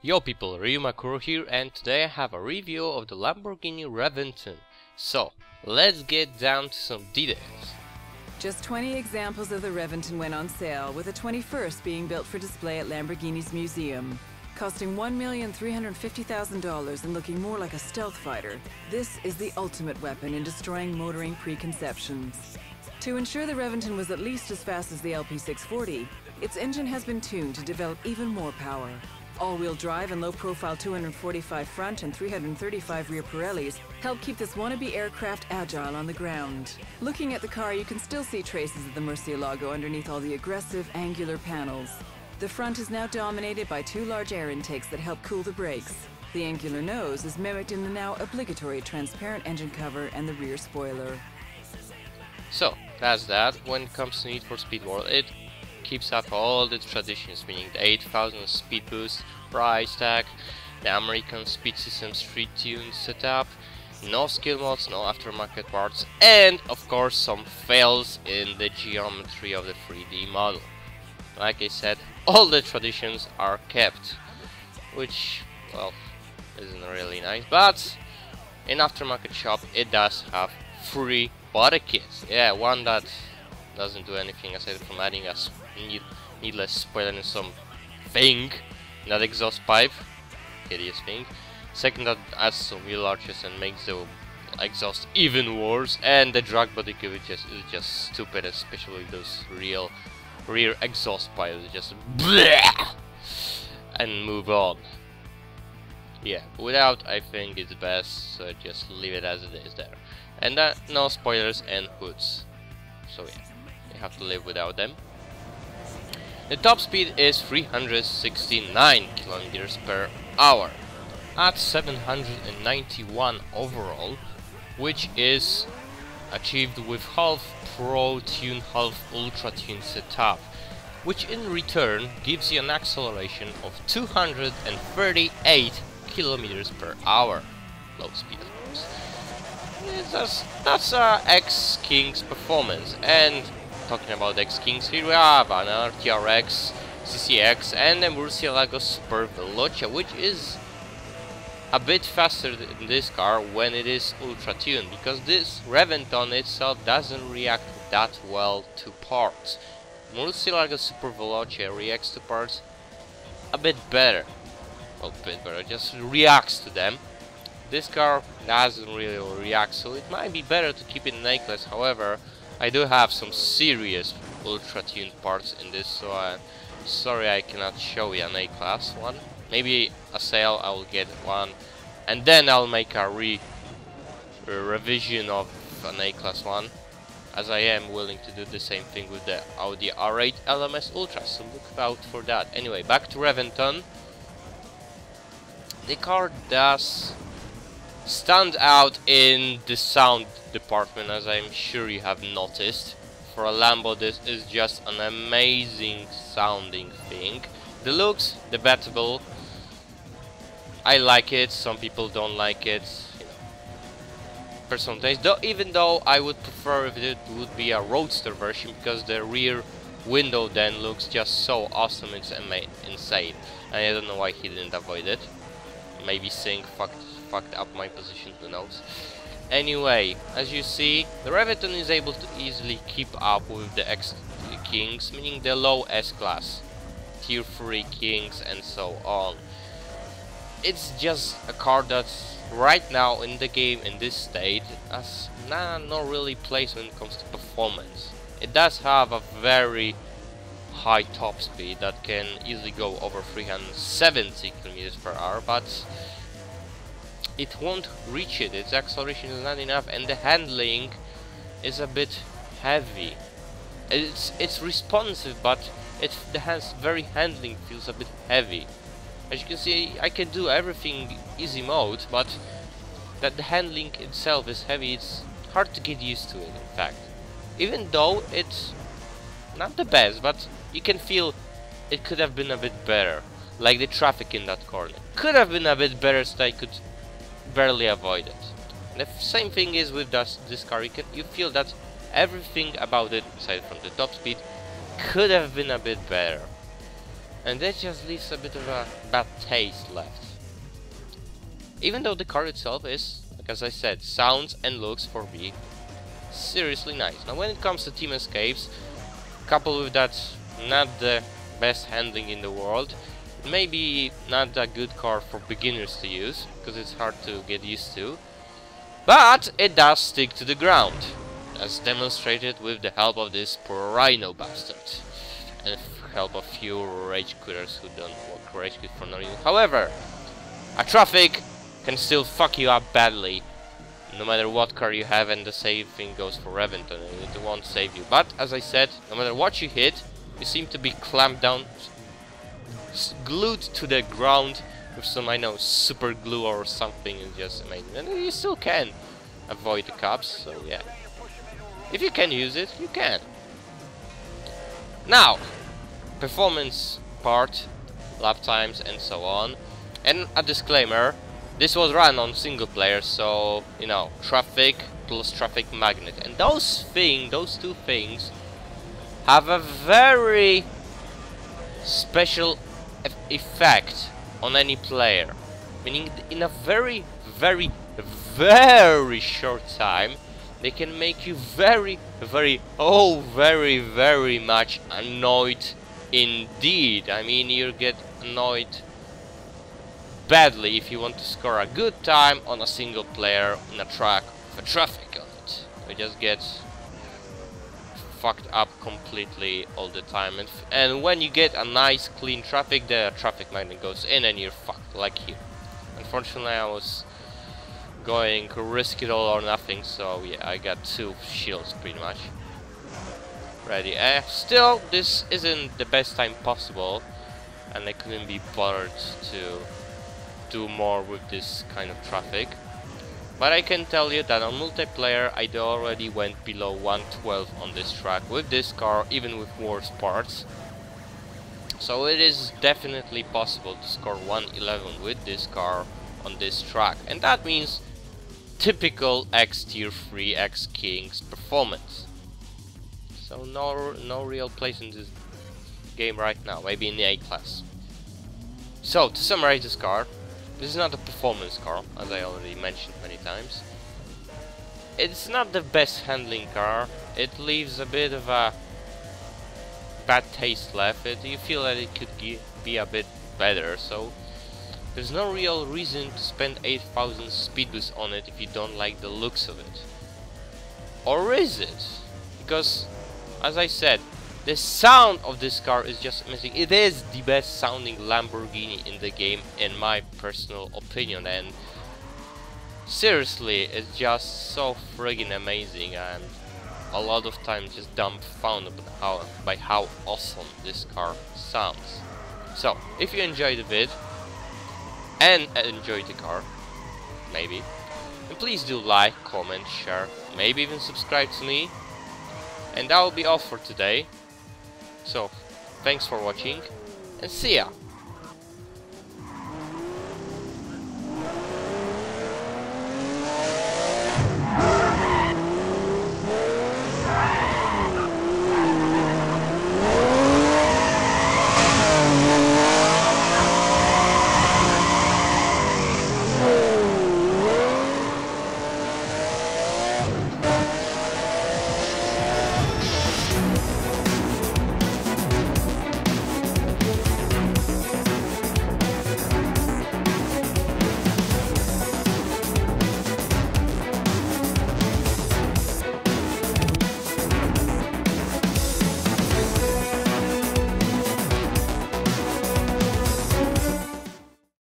Yo people, Makkuro here, and today I have a review of the Lamborghini Reventon. So, let's get down to some details. Just 20 examples of the Reventon went on sale, with the 21st being built for display at Lamborghini's museum. Costing $1,350,000 and looking more like a stealth fighter, this is the ultimate weapon in destroying motoring preconceptions. To ensure the Reventon was at least as fast as the LP640, its engine has been tuned to develop even more power. All-wheel drive and low-profile 245 front and 335 rear Pirellis help keep this wannabe aircraft agile on the ground. Looking at the car, you can still see traces of the Murcielago underneath all the aggressive, angular panels. The front is now dominated by two large air intakes that help cool the brakes. The angular nose is mimicked in the now obligatory transparent engine cover and the rear spoiler. So, that's that. When it comes to Need for Speed World, it keeps up all the traditions, meaning the 8000 speed boost, price tag, the American speed system street tune setup, no skill mods, no aftermarket parts, and of course some fails in the geometry of the 3D model. Like I said, all the traditions are kept, which, well, isn't really nice, but in aftermarket shop it does have free body kits. Yeah, one that doesn't do anything aside from adding a needless spoiler and some thing, that exhaust pipe, hideous thing. Second, that adds some wheel arches and makes the exhaust even worse, and the drag body kit is just stupid, especially those rear exhaust pipes, just bleh, and move on. Yeah, without I think it's best, so just leave it as it is there. And no spoilers and hoods, so yeah, you have to live without them. The top speed is 369 km per hour at 791 overall, which is achieved with half Pro Tune, half Ultra Tune setup, which in return gives you an acceleration of 238 km per hour. Low speed, of course. That's X-King's performance. And talking about X-Kings, here we have an TRX, CCX, and a Murcielago Super Veloce, which is a bit faster than this car when it is ultra tuned, because this Reventon itself doesn't react that well to parts. Murcielago Super Veloce reacts to parts a bit better. Well, a bit better, just reacts to them. This car doesn't really react, so it might be better to keep it in A-class. However, I do have some serious ultra tuned parts in this, so sorry I cannot show you an A-class one. Maybe a sale I will get one, and then I'll make a revision of an A-class one, as I am willing to do the same thing with the Audi R8 LMS Ultra, so look out for that. Anyway, back to Reventon. The car does stand out in the sound department, as I'm sure you have noticed. For a Lambo, this is just an amazing sounding thing. The looks, debatable. I like it, some people don't like it, you know, personal taste. Even though I would prefer if it would be a roadster version, because the rear window then looks just so awesome, it's insane. And I don't know why he didn't avoid it. Maybe Sync fucked up my position, who knows. Anyway, as you see, the Reventon is able to easily keep up with the X-Kings, meaning the low S-Class, Tier 3 Kings and so on. It's just a car that's right now in the game, in this state, has not really place when it comes to performance. It does have a very high top speed that can easily go over 370 km per hour, but it won't reach it. Its acceleration is not enough, and the handling is a bit heavy. It's responsive, but the handling feels a bit heavy. As you can see, I can do everything easy mode, but that the handling itself is heavy. It's hard to get used to it, in fact. Even though it's not the best, but you can feel it could have been a bit better. Like the traffic in that corner could have been a bit better, so I could barely avoid it. And the same thing is with this car. You feel that everything about it, aside from the top speed, could have been a bit better. and that just leaves a bit of a bad taste left. Even though the car itself is, like as I said, sounds and looks for me seriously nice. Now when it comes to team escapes, coupled with that not the best handling in the world, maybe not a good car for beginners to use, because it's hard to get used to, but it does stick to the ground, as demonstrated with the help of this poor Rhino bastard, and the help of few rage quitters who don't work rage quit for no reason. However, a traffic can still fuck you up badly, no matter what car you have, and the same thing goes for Reventon, it won't save you. But, as I said, no matter what you hit, you seem to be clamped down, glued to the ground with some, I know, super glue or something. It's just amazing. And you still can avoid the cops, so yeah. If you can use it, you can. Now, performance part, lap times and so on. And a disclaimer, this was run on single player, so, you know, traffic plus traffic magnet. And those two things have a very special effect on any player. Meaning, in a very, very, very short time, they can make you very, very, very much annoyed indeed. I mean, you get annoyed badly if you want to score a good time on a single player in a track with a traffic on it. You just get fucked up completely all the time, and when you get a nice clean traffic, the traffic magnet goes in and you're fucked, like here. Unfortunately, I was going risk it all or nothing, so yeah, I got 2 shields pretty much ready. Still, this isn't the best time possible, and I couldn't be bothered to do more with this kind of traffic. But I can tell you that on multiplayer I already went below 112 on this track with this car, even with worse parts. So it is definitely possible to score 111 with this car on this track, and that means typical X tier 3 X Kings performance. So no real place in this game right now, maybe in the A class. So to summarize this car, this is not a performance car, as I already mentioned many times. It's not the best handling car, it leaves a bit of a bad taste left. You feel that it could be a bit better, so there's no real reason to spend 8000 speed boost on it if you don't like the looks of it. Or is it? Because, as I said, the sound of this car is just amazing. It is the best sounding Lamborghini in the game, in my personal opinion, and seriously, it's just so friggin' amazing, and a lot of times just dumbfounded by how awesome this car sounds. So, if you enjoyed the vid, and enjoyed the car, maybe, then please do like, comment, share, maybe even subscribe to me. And that will be all for today. So, thanks for watching, and see ya!